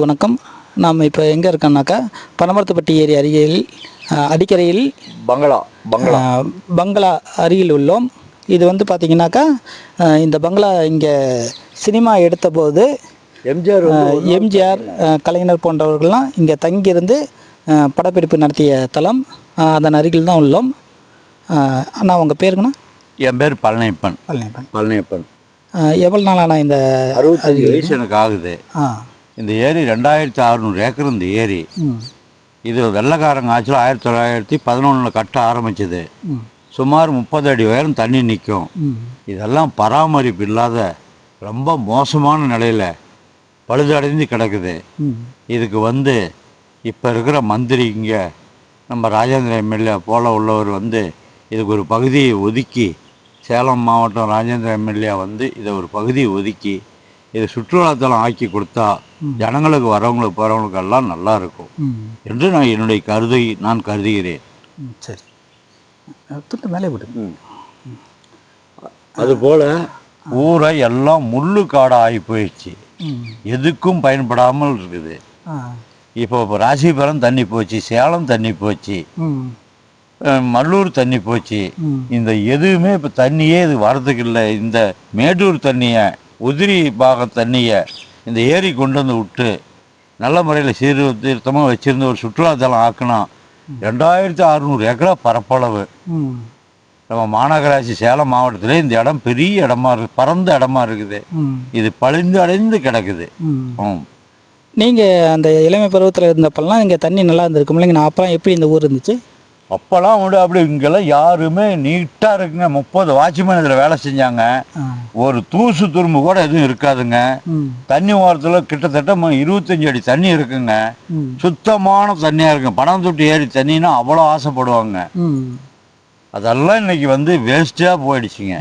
நேயர்களுக்கு வணக்கம். நாம் இப்போ எங்கே இருக்கோம்னாக்கா பனமரத்துப்பட்டி ஏரி அருகில் அடிக்கரையில் பங்களா அருகில் உள்ளோம். இது வந்து பார்த்திங்கனாக்கா இந்த பங்களா இங்கே சினிமா எடுத்தபோது எம்ஜிஆர் கலைஞர் போன்றவர்கள்லாம் இங்கே தங்கியிருந்து படப்பிடிப்பு நடத்திய தலம். அதன் அருகில் தான் உள்ளோம். அண்ணா உங்கள் பேருங்கண்ணா? என் பேர் பழனியப்பன். எவ்வளோ நாளாண்ணா இந்த 65 வயசு எனக்கு ஆகுது. இந்த ஏரி 2600 ஏக்கர். இந்த ஏரி இது வெள்ளைக்காரங்க ஆட்சியில் 1911 கட்ட ஆரம்பிச்சது. சுமார் 30 அடி உயரம் தண்ணி நிற்கும். இதெல்லாம் பராமரிப்பு இல்லாத ரொம்ப மோசமான நிலையில் பழுதடைந்து கிடக்குது. இதுக்கு வந்து இப்போ இருக்கிற மந்திரி இங்கே நம்ம ராஜேந்திர எம்எல்ஏ போல உள்ளவர் வந்து இதுக்கு ஒரு பகுதியை ஒதுக்கி, சேலம் மாவட்டம் ராஜேந்திர எம்எல்ஏ வந்து இதை ஒரு பகுதியை ஒதுக்கி இதை சுற்றுலாத்தலம் ஆக்கி கொடுத்தா ஜனங்களுக்கு வரவங்களுக்கு போகிறவங்களுக்கெல்லாம் நல்லா இருக்கும் என்று நான் கருதுகிறேன். சரி, மேலே விடு. அதுபோல் ஊரை எல்லாம் முள்ளு காடாக ஆகி போயிடுச்சு. எதுக்கும் பயன்படாமல் இருக்குது. இப்போ ராசிபுரம் தண்ணி போச்சு, சேலம் தண்ணி போச்சு, மல்லூர் தண்ணி போச்சு. இந்த எதுவுமே இப்போ தண்ணியே இது வரதுக்கு இல்லை. இந்த மேட்டூர் தண்ணியை, உதிரி பாக தண்ணியை இந்த ஏரி கொண்டு வந்து விட்டு நல்ல முறையில் சீர்திருத்தமாக வச்சுருந்த ஒரு சுற்றுலாத்தலம் ஆக்கணும். 2600 ஏக்கரா பரப்பளவு. நம்ம மாநகராட்சி சேலம் மாவட்டத்திலே இந்த இடம் பெரிய இடமா இருக்குது, பரந்த இடமா இருக்குது. இது பழிந்து அடைந்து கிடக்குது. நீங்கள் அந்த இளமை பருவத்தில் இருந்தப்பெல்லாம் இங்கே தண்ணி நல்லா இருந்திருக்கும் இல்லைங்க? நான் அப்போலாம் எப்படி இந்த ஊர் இருந்துச்சு? அப்போல்லாம் உண்டு. அப்படி இங்கெல்லாம் யாருமே நீட்டாக இருக்குங்க. 30 வாட்ச்மேன் இதில் வேலை செஞ்சாங்க. ஒரு தூசு துரும்பு கூட எதுவும் இருக்காதுங்க. தண்ணி ஓரத்தில் கிட்டத்தட்ட 25 அடி தண்ணி இருக்குங்க. சுத்தமான தண்ணியாக இருக்குங்க. பனந்தொட்டி ஏரி தண்ணின்னா அவ்வளோ ஆசைப்படுவாங்க. அதெல்லாம் இன்னைக்கு வந்து வேஸ்ட்டாக போயிடுச்சுங்க.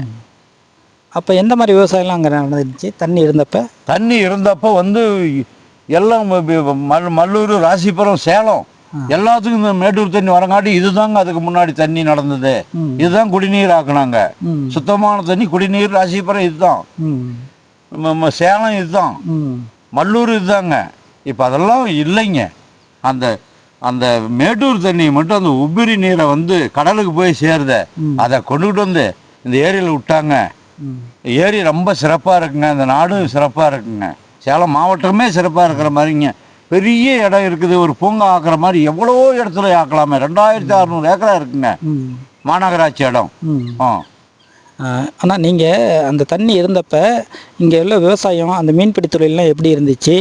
அப்போ எந்த மாதிரி விவசாயம்லாம் அங்கே நடந்துச்சு தண்ணி இருந்தப்போ வந்து எல்லாம் மல்லூர், ராசிபுரம், சேலம் எல்லாத்துக்கும் இந்த மேட்டூர் தண்ணி வரங்காட்டி இதுதாங்க அதுக்கு முன்னாடி தண்ணி நடந்தது. இதுதான் குடிநீர் ஆக்குனாங்க. சுத்தமான தண்ணி குடிநீர் ராசிபுரம் இதுதான், சேலம் இதுதான், மல்லூர் இதுதாங்க. இப்போ அதெல்லாம் இல்லைங்க. அந்த அந்த மேட்டூர் தண்ணி மட்டும் அந்த உபிரி நீரை வந்து கடலுக்கு போய் சேருத அதை கொண்டுகிட்டு வந்து இந்த ஏரியில் விட்டாங்க. ஏரி ரொம்ப சிறப்பாக இருக்குங்க. இந்த நாடும் சிறப்பாக இருக்குங்க. சேலம் மாவட்டமே சிறப்பாக இருக்கிற மாதிரிங்க. பெரிய இடம் இருக்குது. ஒரு பூங்கா ஆக்குற மாதிரி எவ்வளோ இடத்துல ஆக்கலாமே. 2600 ஏக்கரா இருக்குங்க மாநகராட்சி இடம். ஆனால் நீங்கள் அந்த தண்ணி இருந்தப்போ இங்கே உள்ள விவசாயம், அந்த மீன்பிடி தொழிலெலாம் எப்படி இருந்துச்சு?